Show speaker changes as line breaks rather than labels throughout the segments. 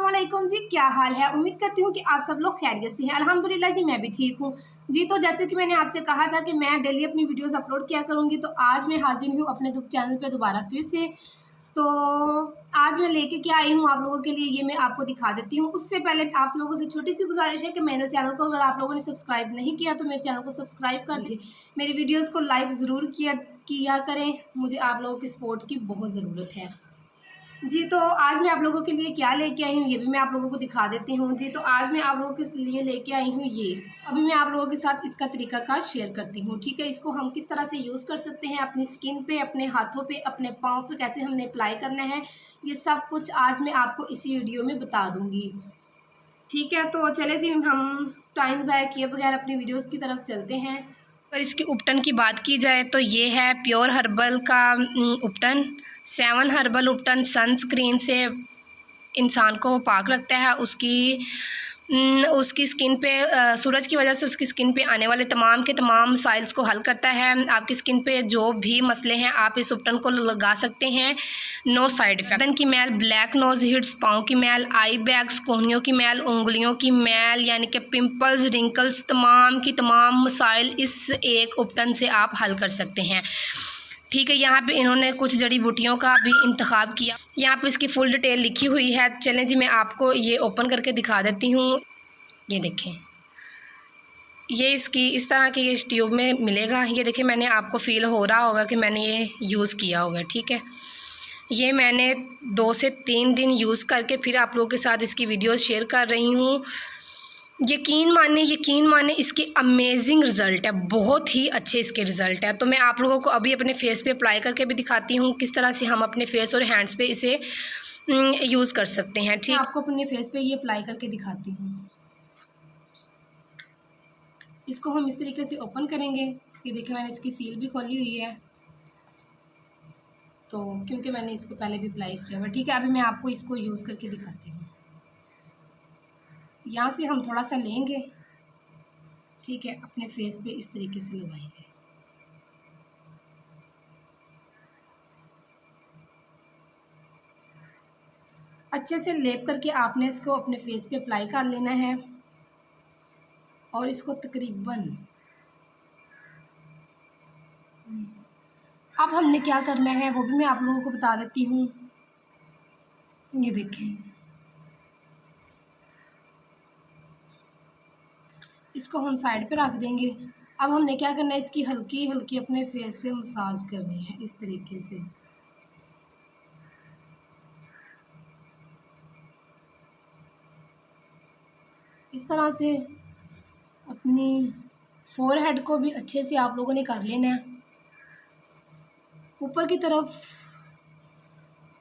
अस्सलामुअलैकुम जी, क्या हाल है। उम्मीद करती हूँ कि आप सब लोग खैरियत से हैं। अल्हम्दुलिल्लाह जी, मैं भी ठीक हूँ जी। तो जैसे कि मैंने आपसे कहा था कि मैं डेली अपनी वीडियोस अपलोड किया करूँगी, तो आज मैं हाजिर हूँ अपने चैनल पे दोबारा फिर से। तो आज मैं लेके क्या आई हूँ आप लोगों के लिए, ये मैं आपको दिखा देती हूँ। उससे पहले आप लोगों से छोटी सी गुजारिश है कि मेरे चैनल को अगर आप लोगों ने सब्सक्राइब नहीं किया तो मेरे चैनल को सब्सक्राइब कर दें, मेरी वीडियोज़ को लाइक ज़रूर किया करें। मुझे आप लोगों की सपोर्ट की बहुत ज़रूरत है जी। तो आज मैं आप लोगों के लिए क्या लेके आई हूँ ये भी मैं आप लोगों को दिखा देती हूँ जी। तो आज मैं आप लोगों के लिए लेके आई हूँ ये, अभी मैं आप लोगों के साथ इसका तरीकाकार शेयर करती हूँ, ठीक है। इसको हम किस तरह से यूज़ कर सकते हैं अपनी स्किन पे, अपने हाथों पे, अपने पाँव पे, कैसे हमने अप्लाई करना है, ये सब कुछ आज मैं आपको इसी वीडियो में बता दूँगी, ठीक है। तो चले जी, हम टाइम ज़ाया किए बगैर अपनी वीडियोज़ की तरफ चलते हैं। अगर इसकी उपटन की बात की जाए तो ये है प्योर हर्बल का उपटन। 7 हर्बल उपटन सनस्क्रीन से इंसान को पाक रखता है, उसकी स्किन पे सूरज की वजह से उसकी स्किन पे आने वाले तमाम के तमाम मसाइल्स को हल करता है। आपकी स्किन पे जो भी मसले हैं आप इस उपटन को लगा सकते हैं, नो साइड इफेक्ट। बदन की मैल, ब्लैक नोज हिट्स, पाँव की मैल, आई बैग्स, कोहनियों की मैल, उंगलियों की मैल यानी कि पिंपल्स, रिंकल्स, तमाम की तमाम मसाइल इस एक उपटन से आप हल कर सकते हैं, ठीक है। यहाँ पे इन्होंने कुछ जड़ी बूटियों का भी इंतखाब किया, यहाँ पे इसकी फुल डिटेल लिखी हुई है। चलें जी, मैं आपको ये ओपन करके दिखा देती हूँ। ये देखें, ये इसकी इस तरह के ये ट्यूब में मिलेगा। ये देखें, मैंने आपको फील हो रहा होगा कि मैंने ये यूज़ किया होगा, ठीक है। ये मैंने 2 से 3 दिन यूज़ करके फिर आप लोगों के साथ इसकी वीडियो शेयर कर रही हूँ। यकीन माने इसके अमेजिंग रिज़ल्ट है, बहुत ही अच्छे इसके रिज़ल्ट है। तो मैं आप लोगों को अभी अपने फेस पे अप्लाई करके भी दिखाती हूँ किस तरह से हम अपने फेस और हैंड्स पे इसे यूज़ कर सकते हैं, ठीक। आपको अपने फेस पे ये अप्लाई करके दिखाती हूँ। इसको हम इस तरीके से ओपन करेंगे। ये देखिए, मैंने इसकी सील भी खोली हुई है, तो क्योंकि मैंने इसको पहले भी अप्लाई किया हुआ, ठीक है। अभी मैं आपको इसको यूज़ करके दिखाती हूँ। यहाँ से हम थोड़ा सा लेंगे, ठीक है, अपने फेस पे इस तरीके से लगाएंगे। अच्छे से लेप करके आपने इसको अपने फेस पे अप्लाई कर लेना है और इसको तकरीबन अब हमने क्या करना है वो भी मैं आप लोगों को बता देती हूँ। ये देखें, इसको हम साइड पे रख देंगे। अब हमने क्या करना है, इसकी हल्की हल्की अपने फेस पे मसाज करनी है इस तरीके से। इस तरह से अपनी फोरहेड को भी अच्छे से आप लोगों ने कर लेना है ऊपर की तरफ,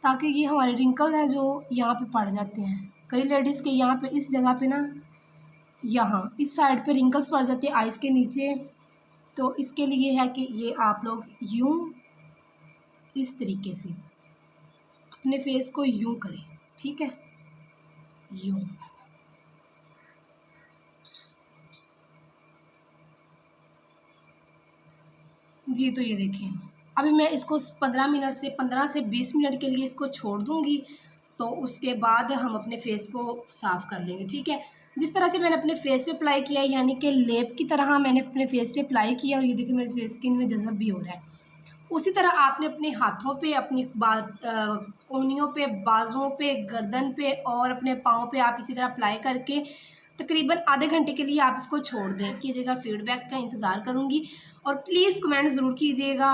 ताकि ये हमारे रिंकल हैं जो यहाँ पे पड़ जाते हैं। कई लेडीज़ के यहाँ पे इस जगह पे ना, यहाँ इस साइड पे रिंकल्स पड़ जाते हैं आइज़ के नीचे। तो इसके लिए है कि ये आप लोग यूँ इस तरीके से अपने फेस को यूँ करें, ठीक है, यूँ। जी, तो ये देखें, अभी मैं इसको 15 से 20 मिनट के लिए इसको छोड़ दूँगी, तो उसके बाद हम अपने फेस को साफ़ कर लेंगे, ठीक है। जिस तरह से मैंने अपने फेस पे अप्लाई किया है, यानी कि लेप की तरह मैंने अपने फेस पे अप्लाई किया, और ये देखिए मेरे फेस स्किन में जज़ब भी हो रहा है। उसी तरह आपने अपने हाथों पे, अपनी कोहनियों पे, बाजुओं पे, गर्दन पे और अपने पाँव पे आप इसी तरह अप्लाई करके तकरीबन आधे घंटे के लिए आप इसको छोड़ दें कीजिएगा। फीडबैक का इंतज़ार करूँगी, और प्लीज़ कमेंट ज़रूर कीजिएगा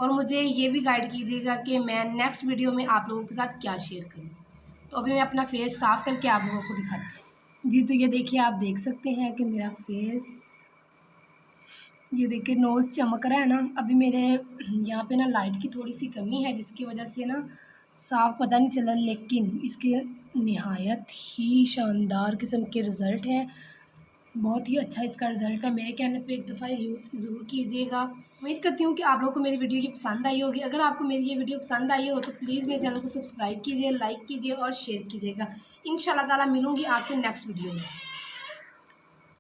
और मुझे ये भी गाइड कीजिएगा कि मैं नेक्स्ट वीडियो में आप लोगों के साथ क्या शेयर करूँ। तो अभी मैं अपना फेस साफ़ करके आप लोगों को दिखाती हूँ जी। तो ये देखिए, आप देख सकते हैं कि मेरा फेस, ये देखिए नोज़ चमक रहा है ना। अभी मेरे यहाँ पे ना लाइट की थोड़ी सी कमी है, जिसकी वजह से ना साफ़ पता नहीं चला, लेकिन इसके नहायत ही शानदार किस्म के रिज़ल्ट हैं। बहुत ही अच्छा इसका रिज़ल्ट है। मेरे कहने पे एक दफ़ा यूज़ ज़रूर कीजिएगा। उम्मीद करती हूँ कि आप लोगों को मेरी वीडियो ये पसंद आई होगी। अगर आपको मेरी ये वीडियो पसंद आई हो तो प्लीज़ मेरे चैनल को सब्सक्राइब कीजिए, लाइक कीजिए और शेयर कीजिएगा। इंशाल्लाह ताला मिलूँगी आपसे नेक्स्ट वीडियो में।